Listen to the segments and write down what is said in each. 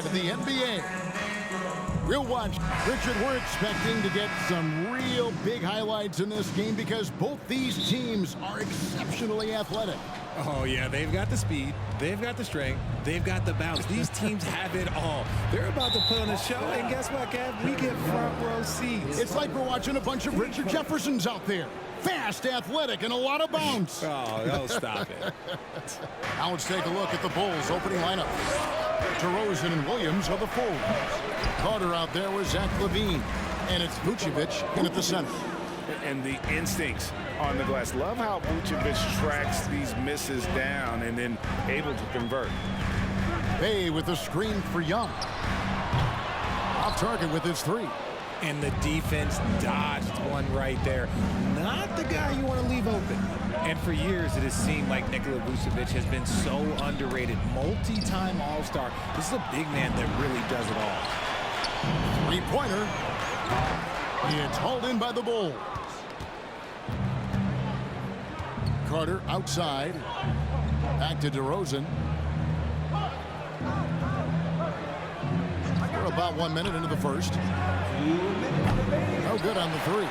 To the NBA. We'll watch. Richard, we're expecting to get some real big highlights in this game because both these teams are exceptionally athletic. Oh, yeah, they've got the speed, they've got the strength, they've got the bounce. These teams have it all. They're about to put on a show, and guess what, Kev? We get front row seats. It's like we're watching a bunch of Richard Jeffersons out there. Fast, athletic, and a lot of bounce. Oh, stop it. Now let's take a look at the Bulls' opening lineup. DeRozan and Williams are the forwards. Carter out there with Zach LaVine. And it's Vucevic in at the center. And the instincts on the glass. Love how Vucevic tracks these misses down and then able to convert. Bay with the screen for Young. Off target with his three. And the defense dodged one right there. Not the guy you want to leave open. And for years, it has seemed like Nikola Vucevic has been so underrated. Multi-time All-Star. This is a big man that really does it all. Three-pointer. It's hauled in by the Bulls. Carter outside. Back to DeRozan. We're about 1 minute into the first. No good on the three.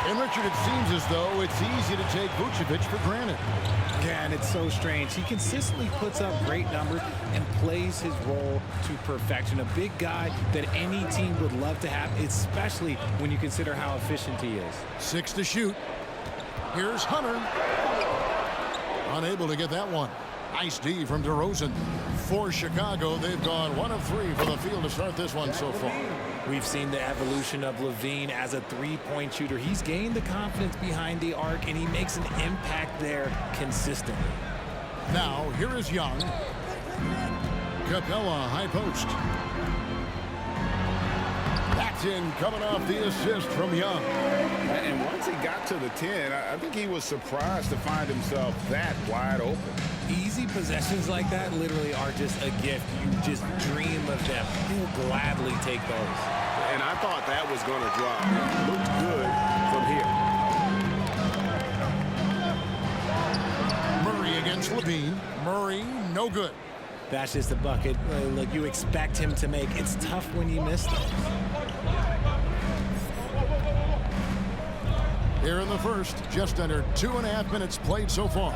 And Richard, it seems as though it's easy to take Vucevic for granted. Yeah, and it's so strange. He consistently puts up great numbers and plays his role to perfection. A big guy that any team would love to have, especially when you consider how efficient he is. 6 to shoot. Here's Hunter. Unable to get that one. Nice D from DeRozan. For Chicago, they've gone 1 of 3 from the field to start this one so far. We've seen the evolution of LaVine as a three-point shooter. He's gained the confidence behind the arc, and he makes an impact there consistently. Now, here is Young. Capella, high post. That's in, coming off the assist from Young. And once he got to the 10, I think he was surprised to find himself that wide open. Easy possessions like that literally are just a gift. You just dream of them. He'll gladly take those. And I thought that was going to drop. Looked good from here. Murray against LaVine. Murray, no good. That's just a bucket. Look, you expect him to make. It's tough when you miss those. Here in the first, just under 2.5 minutes played so far.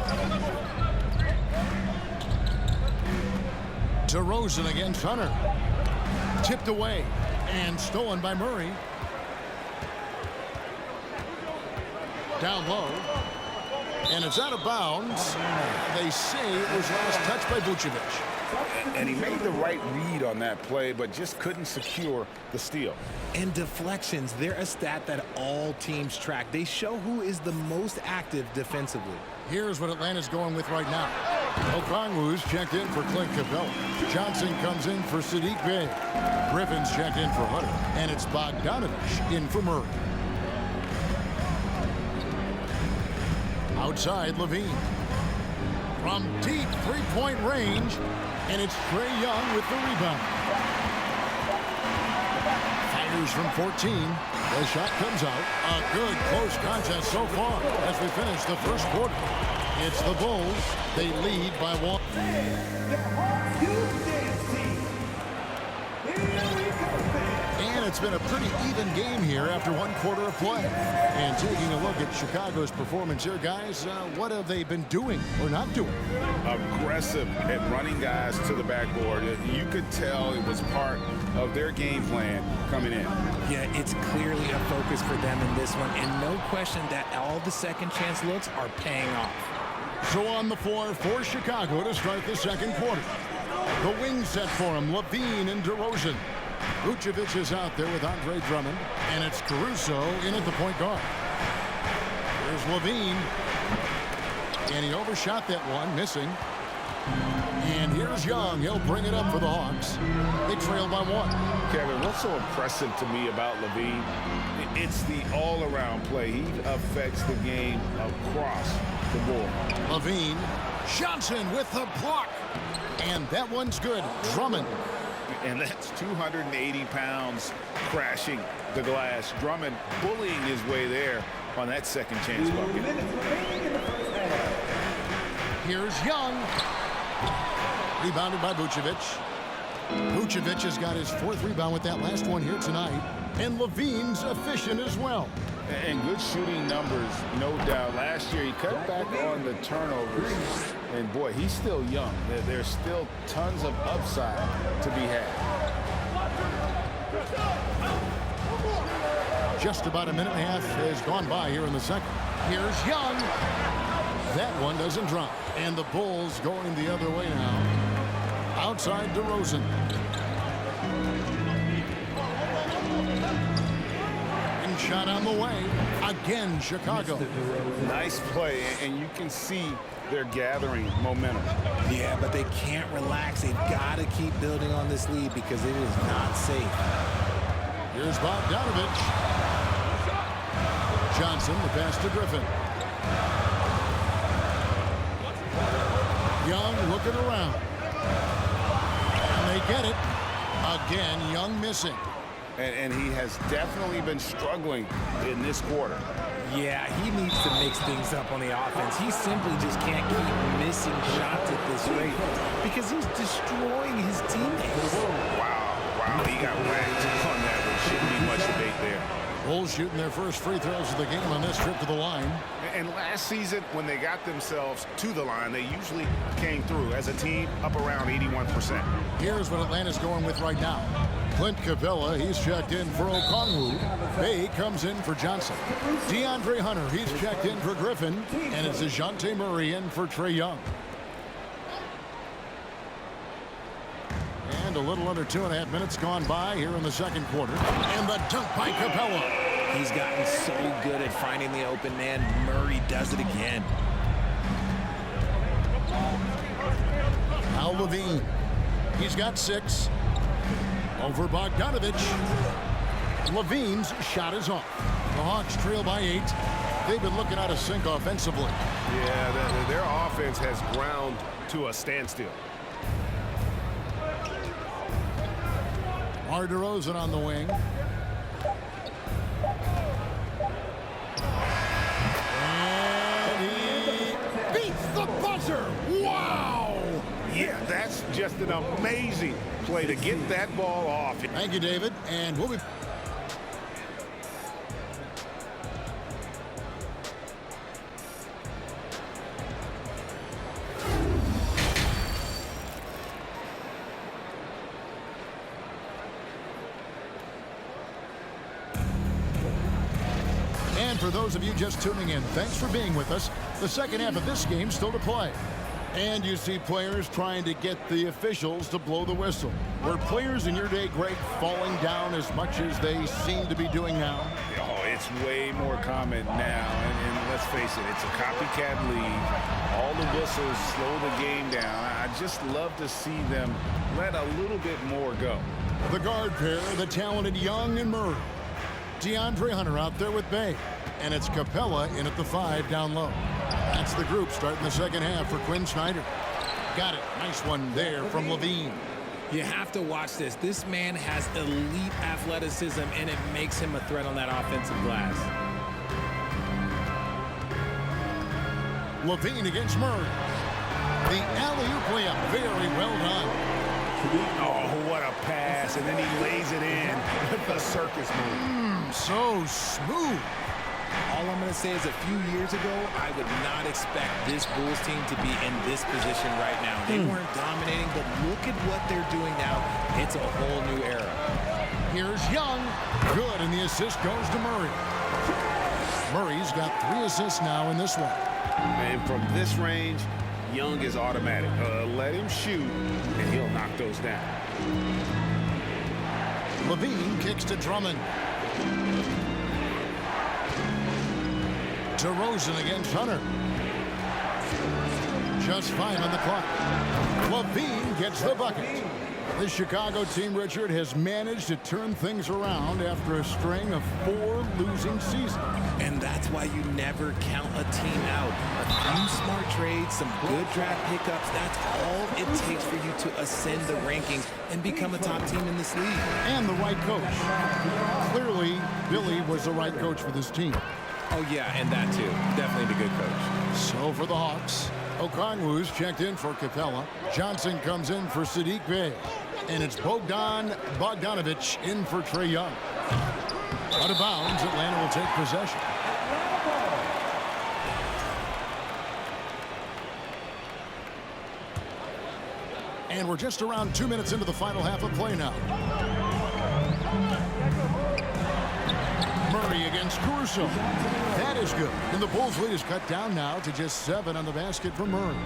DeRozan against Hunter. Tipped away and stolen by Murray. Down low. And it's out of bounds. They say it was last touched by Vucevic. And he made the right read on that play, but just couldn't secure the steal. And deflections, they're a stat that all teams track. They show who is the most active defensively. Here's what Atlanta's going with right now. Okongwu's checked in for Clint Capella. Johnson comes in for Saddiq Bey. Griffin's checked in for Hunter. And it's Bogdanovich in for Murray. Outside, LaVine. From deep three-point range. And it's Trae Young with the rebound. Fires from 14. The shot comes out. A good close contest so far as we finish the first quarter. It's the Bulls. They lead by 1. And it's been a pretty even game here after 1 quarter of play. And taking a look at Chicago's performance here, guys, what have they been doing or not doing? Aggressive at running guys to the backboard. You could tell it was part of their game plan coming in. Yeah, it's clearly a focus for them in this one. And no question that all the second chance looks are paying off. So on the floor for Chicago to start the second quarter. The wing set for him, LaVine and DeRozan. Vucevic is out there with Andre Drummond, and it's Caruso in at the point guard. Here's LaVine, and he overshot that one, missing. And here's Young. He'll bring it up for the Hawks. They trail by 1. Kevin, what's so impressive to me about LaVine? It's the all-around play. He affects the game across the board. LaVine, Johnson with the block. And that one's good. Drummond. And that's 280 pounds crashing the glass. Drummond bullying his way there on that second chance bucket. Here's Young. Rebounded by Vucevic. Vucevic has got his 4th rebound with that last one here tonight. And Lavine's efficient as well. And good shooting numbers, no doubt. Last year, he cut back on the turnovers. And, boy, he's still young. There's still tons of upside to be had. Just about a minute and a half has gone by here in the second. Here's Young. That one doesn't drop. And the Bulls going the other way now. Outside DeRozan. And shot on the way. Again, Chicago. Nice play, and you can see they're gathering momentum. Yeah, but they can't relax. They've got to keep building on this lead because it is not safe. Here's Bogdanovich. Johnson, the pass to Griffin. Young looking around. And they get it. Again, Young missing. And he has definitely been struggling in this quarter. Yeah, he needs to mix things up on the offense. He simply just can't keep missing shots at this rate because he's destroying his teammates. Wow, he got whacked on that one. Shouldn't be much debate there. Bulls shooting their first free throws of the game on this trip to the line. And last season, when they got themselves to the line, they usually came through as a team up around 81%. Here's what Atlanta's going with right now. Clint Capella, he's checked in for Okongwu. Bay comes in for Johnson. DeAndre Hunter, he's checked in for Griffin. And it's DeJounte Murray in for Trae Young. And a little under 2.5 minutes gone by here in the second quarter. And the dunk by Capella. He's gotten so good at finding the open man. Murray does it again. Now Lavine. He's got 6. Over Bogdanovich. Lavine's shot is off. The Hawks trail by 8. They've been looking out of sync offensively. Yeah, their offense has ground to a standstill. DeRozan on the wing. And he beats the buzzer. Wow! Yeah, that's just an amazing play to get that ball off. Thank you, David. And we'll be... And for those of you just tuning in, thanks for being with us. The second half of this game still to play. And you see players trying to get the officials to blow the whistle. Were players in your day, Greg, falling down as much as they seem to be doing now? Oh, it's way more common now. And let's face it, it's a copycat league. All the whistles slow the game down. I just love to see them let a little bit more go. The guard pair, the talented Young and Murray. DeAndre Hunter out there with Bay. And it's Capella in at the 5 down low. That's the group starting the second half for Quinn Snyder. Got it. Nice one there from Lavine. You have to watch this. This man has elite athleticism, and it makes him a threat on that offensive glass. Lavine against Murray. The alley-oop layup. Very well done. Oh, what a pass. And then he lays it in with the circus move. So smooth. All I'm going to say is a few years ago, I would not expect this Bulls team to be in this position right now. They weren't dominating, but look at what they're doing now. It's a whole new era. Here's Young. Good, and the assist goes to Murray. Murray's got 3 assists now in this one. And from this range, Young is automatic. Let him shoot, and he'll knock those down. Lavine kicks to Drummond. DeRozan against Hunter. Just 5 on the clock. Lavine gets the bucket. The Chicago team, Richard, has managed to turn things around after a string of 4 losing seasons. And that's why you never count a team out. A few smart trades, some good draft pickups, that's all it takes for you to ascend the rankings and become a top team in this league. And the right coach. Clearly, Billy was the right coach for this team. Oh, yeah, and that too. Definitely the good coach. So for the Hawks, Okongwu's checked in for Capella. Johnson comes in for Sadiq Bey. And it's Bogdanovich in for Trae Young. Out of bounds, Atlanta will take possession. And we're just around 2 minutes into the final half of play now. Murray against Caruso. That is good. And the Bulls lead is cut down now to just 7 on the basket for Murray.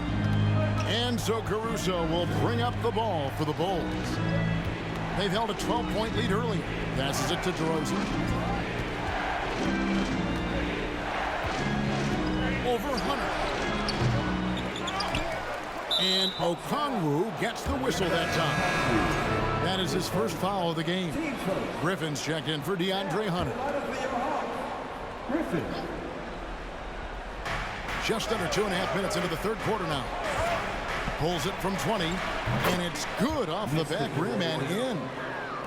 And so Caruso will bring up the ball for the Bulls. They've held a 12-point lead earlier. Passes it to DeRozan. Over Hunter. And Okongwu gets the whistle that time. That is his first foul of the game. Griffin's checked in for DeAndre Hunter. Griffin. Just under 2.5 minutes into the third quarter now. Pulls it from 20, and it's good off the back rim and in.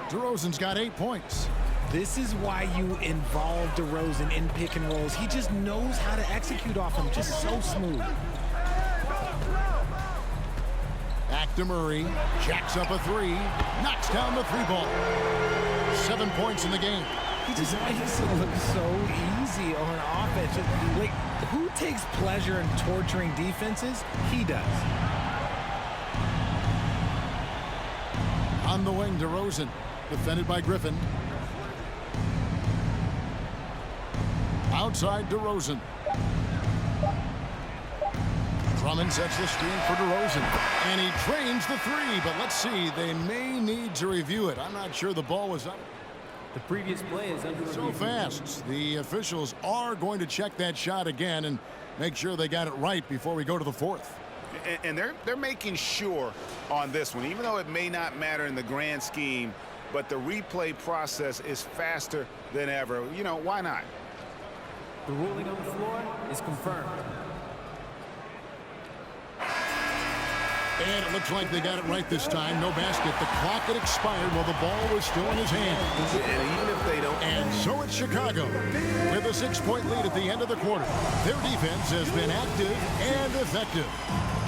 DeRozan's got 8 points. This is why you involve DeRozan in pick and rolls. He just knows how to execute off them, just so smooth. Back to Murray, jacks up a 3, knocks down the 3 ball. 7 points in the game. He just makes it look so easy on offense. Like, who takes pleasure in torturing defenses? He does. On the wing, DeRozan, defended by Griffin. Outside, DeRozan. Drummond sets the screen for DeRozan. And he trains the 3, but let's see. They may need to review it. I'm not sure the ball was up. The previous play is under So fast. The officials are going to check that shot again and make sure they got it right before we go to the 4th. And they're making sure on this one, even though it may not matter in the grand scheme, but the replay process is faster than ever. You know, why not? The ruling on the floor is confirmed. And it looks like they got it right this time. No basket. The clock had expired while the ball was still in his hand. And even if they don't. And so it's Chicago with a 6-point lead at the end of the quarter. Their defense has been active and effective.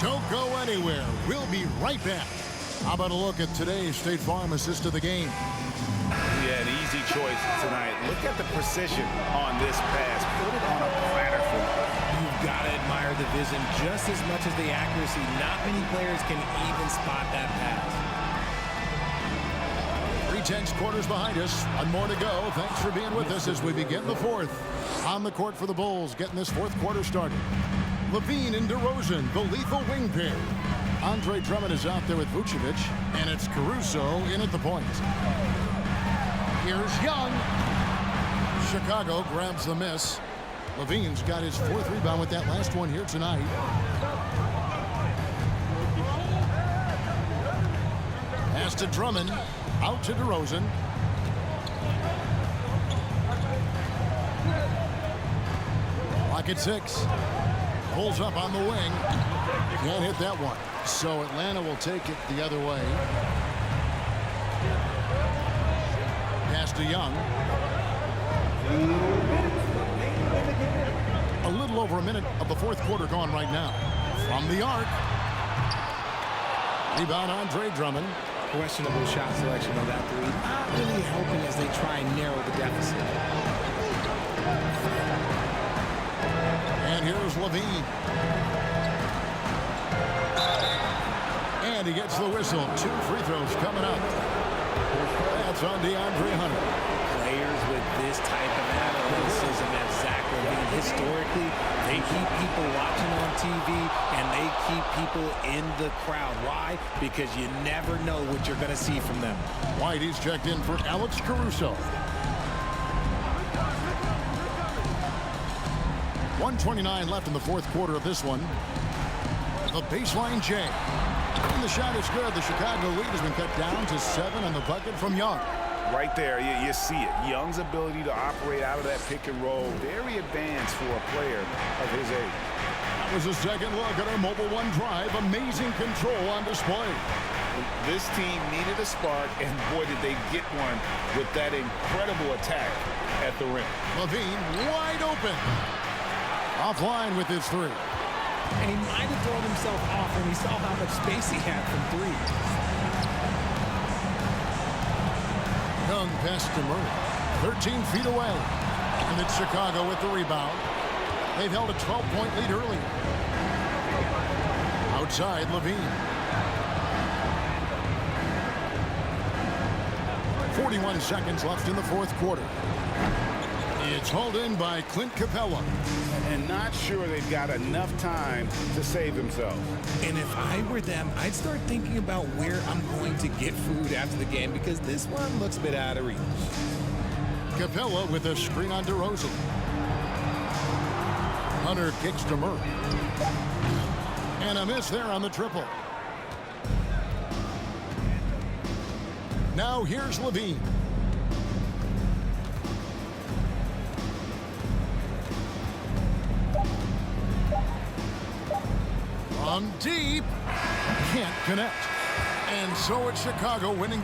Don't go anywhere. We'll be right back. How about a look at today's State Farm assist of the game? Yeah, an easy choice tonight. Look at the precision on this pass. Put it on a platter for me. You've got to admire the vision just as much as the accuracy. Not many players can even spot that pass. 3/10 quarters behind us. One more to go. Thanks for being with us as we begin the 4th. On the court for the Bulls, getting this 4th quarter started. Lavine and DeRozan, the lethal wing pair. Andre Drummond is out there with Vucevic, and it's Caruso in at the point. Here's Young. Chicago grabs the miss. Lavine's got his 4th rebound with that last one here tonight. Pass to Drummond. Out to DeRozan. Clock at 6. Pulls up on the wing. Can't hit that one. So Atlanta will take it the other way. Pass to Young. A little over a minute of the 4th quarter gone right now. From the arc. Rebound Andre Drummond. Questionable shot selection on that 3. Not really helping as they try and narrow the deficit. And here's Lavine. And he gets the whistle. 2 free throws coming up. That's on DeAndre Hunter. Players with this type of athleticism as Zach Lavine, historically, they keep people watching on TV and they keep people in the crowd. Why? Because you never know what you're going to see from them. Whitey's checked in for Alex Caruso. 1:29 left in the 4th quarter of this one. The baseline J. And the shot is good. The Chicago lead has been cut down to 7 on the bucket from Young. Right there, you see it. Young's ability to operate out of that pick and roll, very advanced for a player of his age. That was a second look at our Mobile One drive. Amazing control on display. This team needed a spark, and boy, did they get one with that incredible attack at the rim. Lavine wide open. Offline with his 3. And he might have thrown himself off when he saw how much space he had from 3. Long pass to Murray. 13 feet away. And it's Chicago with the rebound. They've held a 12-point lead early. Outside, Lavine. 41 seconds left in the fourth quarter. It's hauled in by Clint Capella. And not sure they've got enough time to save themselves. And if I were them, I'd start thinking about where I'm going to get food after the game because this one looks a bit out of reach. Capella with a screen on DeRozan. Hunter kicks to Murray. And a miss there on the triple. Now here's Lavine. From deep. Can't connect. And so it's Chicago winning the